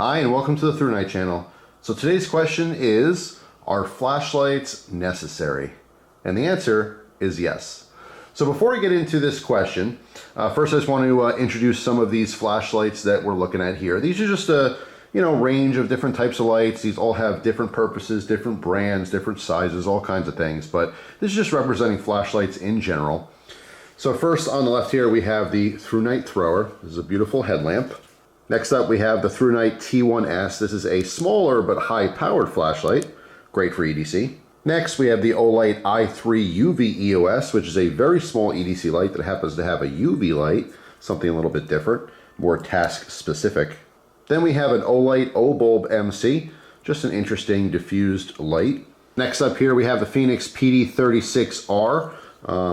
Hi and welcome to the Thrunite channel. So today's question is, are flashlights necessary? And the answer is yes. So before we get into this question, first I just want to introduce some of these flashlights that we're looking at here. These are just a range of different types of lights. These all have different purposes, different brands, different sizes, all kinds of things. But this is just representing flashlights in general. So first on the left here we have the Thrunite thrower. This is a beautiful headlamp. Next up we have the Thrunite T1S. This is a smaller but high-powered flashlight, great for EDC. Next we have the Olight i3 UV EOS, which is a very small EDC light that happens to have a UV light, something a little bit different, more task specific. Then we have an Olight O-Bulb MC, just an interesting diffused light. Next up here we have the Phoenix PD36R,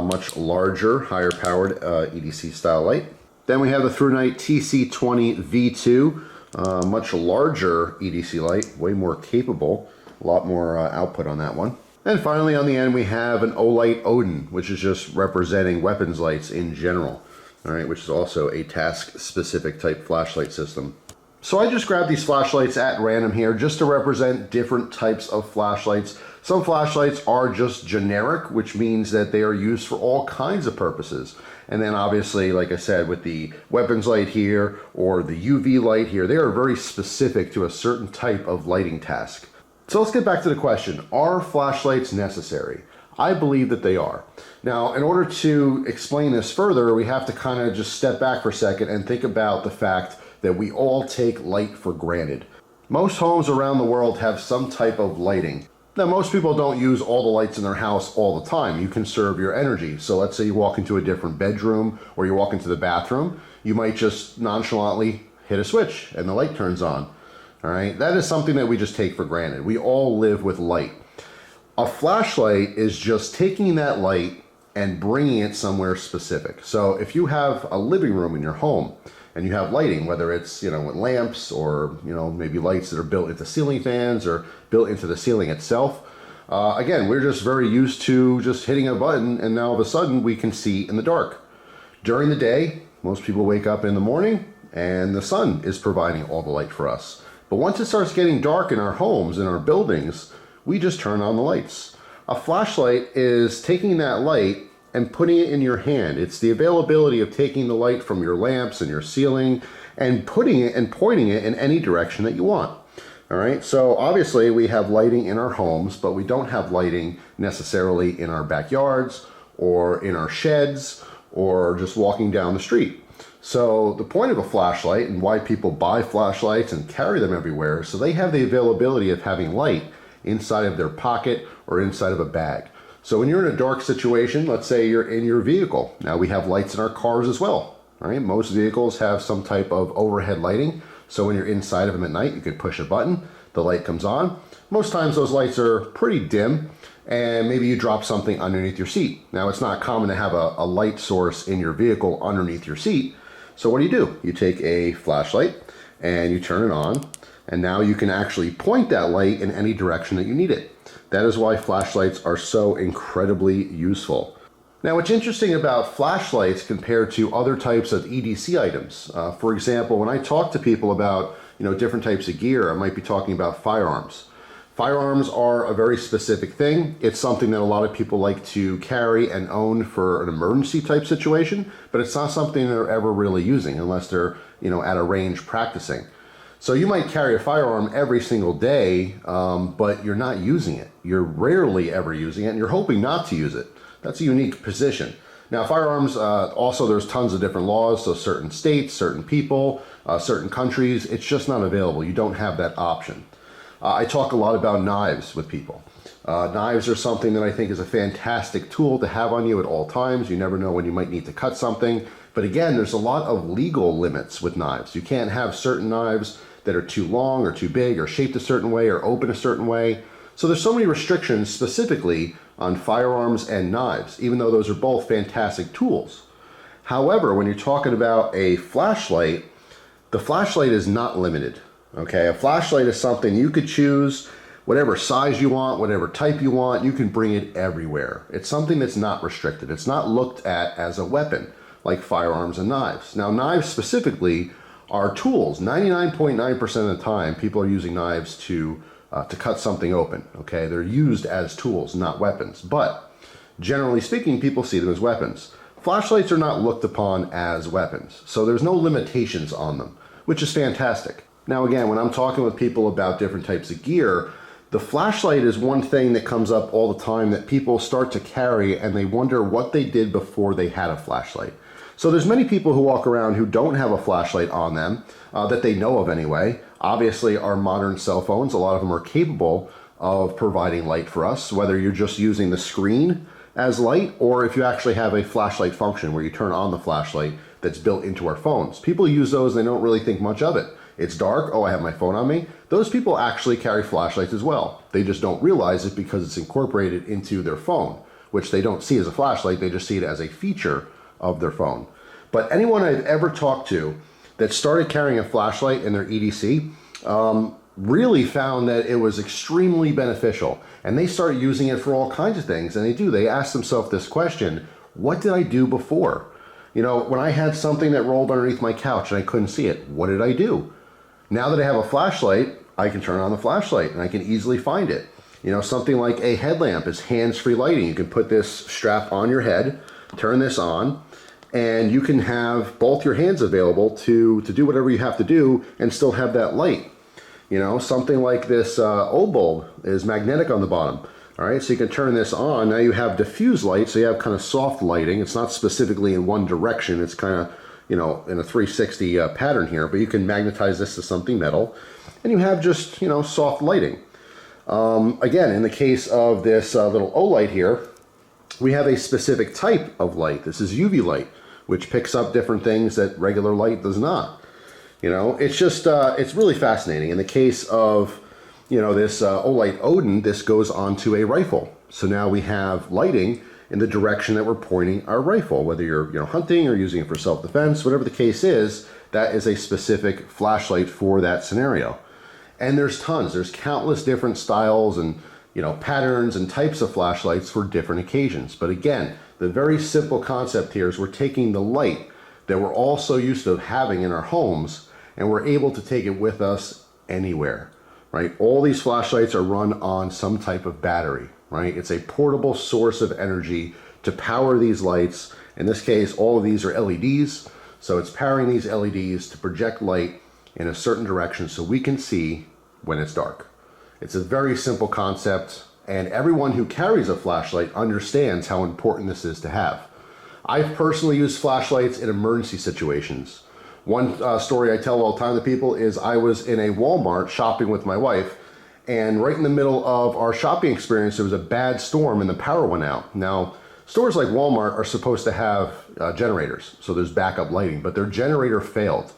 much larger, higher powered EDC style light. Then we have the Thrunite TC20 V2, much larger EDC light, way more capable, a lot more output on that one. And finally on the end we have an Olight Odin, which is just representing weapons lights in general, all right, which is also a task specific type flashlight system. So I just grabbed these flashlights at random here just to represent different types of flashlights. Some flashlights are just generic, which means that they are used for all kinds of purposes. And then obviously, like I said, with the weapons light here or the UV light here, they are very specific to a certain type of lighting task. So let's get back to the question, are flashlights necessary? I believe that they are. Now, in order to explain this further, we have to kind of just step back for a second and think about the fact that we all take light for granted. Most homes around the world have some type of lighting. Now, most people don't use all the lights in their house all the time. You conserve your energy. So let's say you walk into a different bedroom or you walk into the bathroom, you might just nonchalantly hit a switch and the light turns on. All right, that is something that we just take for granted. We all live with light. A flashlight is just taking that light and bringing it somewhere specific. So if you have a living room in your home and you have lighting, whether it's with lamps or maybe lights that are built into ceiling fans or built into the ceiling itself, again, we're just very used to just hitting a button and now all of a sudden we can see in the dark. During the day, most people wake up in the morning and the sun is providing all the light for us. But once it starts getting dark in our homes, in our buildings, we just turn on the lights. A flashlight is taking that light and putting it in your hand. It's the availability of taking the light from your lamps and your ceiling and putting it and pointing it in any direction that you want. All right, so obviously we have lighting in our homes, but we don't have lighting necessarily in our backyards or in our sheds or just walking down the street. So the point of a flashlight and why people buy flashlights and carry them everywhere, so they have the availability of having light inside of their pocket or inside of a bag. So when you're in a dark situation, let's say you're in your vehicle. Now we have lights in our cars as well. All right, most vehicles have some type of overhead lighting. So when you're inside of them at night, you could push a button, the light comes on. Most times those lights are pretty dim and maybe you drop something underneath your seat. Now it's not common to have a light source in your vehicle underneath your seat. So what do? You take a flashlight and you turn it on, and now you can actually point that light in any direction that you need it. That is why flashlights are so incredibly useful. Now, what's interesting about flashlights compared to other types of EDC items, for example, when I talk to people about different types of gear, I might be talking about firearms. Firearms are a very specific thing. It's something that a lot of people like to carry and own for an emergency type situation, but it's not something they're ever really using unless they're at a range practicing. So you might carry a firearm every single day, but you're not using it. You're rarely ever using it, and you're hoping not to use it. That's a unique position. Now firearms, also there's tons of different laws, so certain states, certain people, certain countries, it's just not available. You don't have that option. I talk a lot about knives with people. Knives are something that I think is a fantastic tool to have on you at all times. You never know when you might need to cut something. But again, there's a lot of legal limits with knives. You can't have certain knives that are too long or too big or shaped a certain way or open a certain way. So there's so many restrictions specifically on firearms and knives, even though those are both fantastic tools. However, when you're talking about a flashlight, the flashlight is not limited. Okay, a flashlight is something you could choose whatever size you want, whatever type you want, you can bring it everywhere. It's something that's not restricted. It's not looked at as a weapon like firearms and knives. Now, knives specifically are tools. 99.9% of the time, people are using knives to cut something open, okay? They're used as tools, not weapons. But generally speaking, people see them as weapons. Flashlights are not looked upon as weapons, so there's no limitations on them, which is fantastic. Now again, when I'm talking with people about different types of gear, the flashlight is one thing that comes up all the time that people start to carry and they wonder what they did before they had a flashlight. So there's many people who walk around who don't have a flashlight on them, that they know of anyway. Obviously our modern cell phones, a lot of them are capable of providing light for us, whether you're just using the screen as light or if you actually have a flashlight function where you turn on the flashlight that's built into our phones. People use those and they don't really think much of it. It's dark, oh, I have my phone on me. Those people actually carry flashlights as well. They just don't realize it because it's incorporated into their phone, which they don't see as a flashlight, they just see it as a feature of their phone. But anyone I've ever talked to that started carrying a flashlight in their EDC really found that it was extremely beneficial. And they start using it for all kinds of things. And they ask themselves this question, what did I do before? You know, when I had something that rolled underneath my couch and I couldn't see it, what did I do? Now that I have a flashlight, I can turn on the flashlight and I can easily find it. You know, something like a headlamp is hands-free lighting. You can put this strap on your head, turn this on, and you can have both your hands available to do whatever you have to do and still have that light. You know, something like this O bulb is magnetic on the bottom. All right, so you can turn this on. Now you have diffuse light, so you have kind of soft lighting. It's not specifically in one direction. It's kind of, you know, in a 360 pattern here, but you can magnetize this to something metal, and you have just, you know, soft lighting. Again, in the case of this little Olight here, we have a specific type of light. This is UV light, which picks up different things that regular light does not. You know, it's just, it's really fascinating. In the case of, you know, this Olight Odin, this goes onto a rifle. So now we have lighting in the direction that we're pointing our rifle, whether you're, you know, hunting or using it for self-defense, whatever the case is, that is a specific flashlight for that scenario. And there's tons, there's countless different styles and, you know, patterns and types of flashlights for different occasions. But again, the very simple concept here is we're taking the light that we're all so used to having in our homes and we're able to take it with us anywhere, right? All these flashlights are run on some type of battery, right? It's a portable source of energy to power these lights. In this case, all of these are LEDs. So it's powering these LEDs to project light in a certain direction so we can see when it's dark. It's a very simple concept, and everyone who carries a flashlight understands how important this is to have. I've personally used flashlights in emergency situations. One story I tell all the time to people is I was in a Walmart shopping with my wife, and right in the middle of our shopping experience, there was a bad storm and the power went out. Now, stores like Walmart are supposed to have generators, so there's backup lighting, but their generator failed.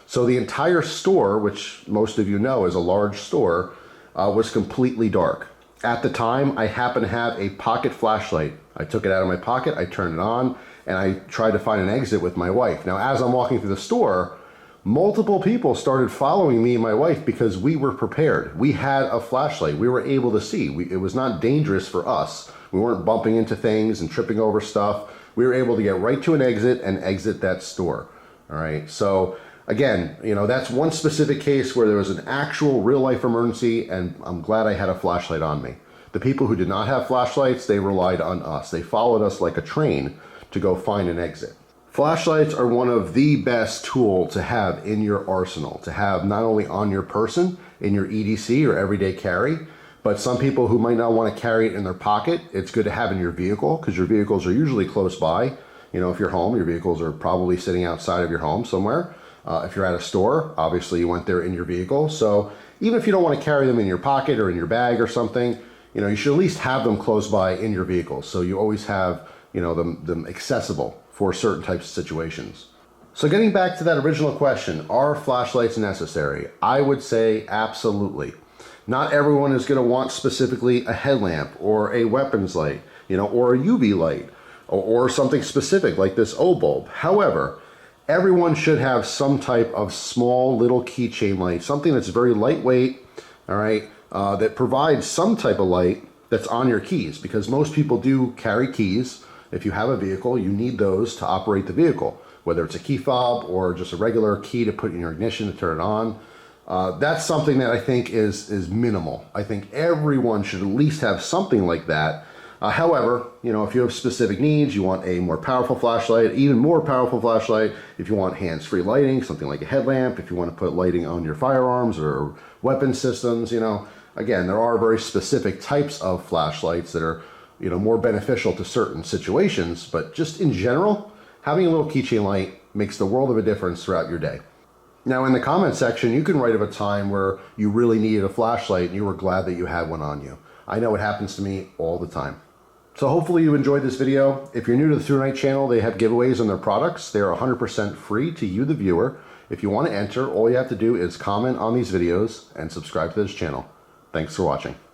So the entire store, which most of you know is a large store, was completely dark. At the time, I happened to have a pocket flashlight. I took it out of my pocket, I turned it on, and I tried to find an exit with my wife. Now, as I'm walking through the store, multiple people started following me and my wife because we were prepared. We had a flashlight. We were able to see. It was not dangerous for us. We weren't bumping into things and tripping over stuff. We were able to get right to an exit and exit that store. All right, so again, you know, that's one specific case where there was an actual real life emergency, and I'm glad I had a flashlight on me. The people who did not have flashlights, they relied on us. They followed us like a train to go find an exit. Flashlights are one of the best tools to have in your arsenal, to have not only on your person, in your EDC or everyday carry, but some people who might not want to carry it in their pocket, it's good to have in your vehicle because your vehicles are usually close by. You know, if you're home, your vehicles are probably sitting outside of your home somewhere. If you're at a store, obviously you went there in your vehicle. So even if you don't want to carry them in your pocket or in your bag or something, you know, you should at least have them close by in your vehicle. So you always have, you know, them accessible for certain types of situations. So getting back to that original question, are flashlights necessary? I would say absolutely. Not everyone is going to want specifically a headlamp or a weapons light, you know, or a UV light or something specific like this O bulb. However, everyone should have some type of small little keychain light, something that's very lightweight, all right, that provides some type of light that's on your keys, because most people do carry keys. If you have a vehicle, you need those to operate the vehicle. whether it's a key fob or just a regular key to put in your ignition to turn it on. That's something that I think is minimal. I think everyone should at least have something like that. However, you know, if you have specific needs, you want a more powerful flashlight, even more powerful flashlight, if you want hands-free lighting, something like a headlamp, if you want to put lighting on your firearms or weapon systems, you know, again, there are very specific types of flashlights that are, you know, more beneficial to certain situations, but just in general, having a little keychain light makes the world of a difference throughout your day. Now, in the comment section, you can write of a time where you really needed a flashlight and you were glad that you had one on you. I know it happens to me all the time. So hopefully you enjoyed this video. If you're new to the Thrunite channel, they have giveaways on their products. They are 100% free to you, the viewer. If you want to enter, all you have to do is comment on these videos and subscribe to this channel. Thanks for watching.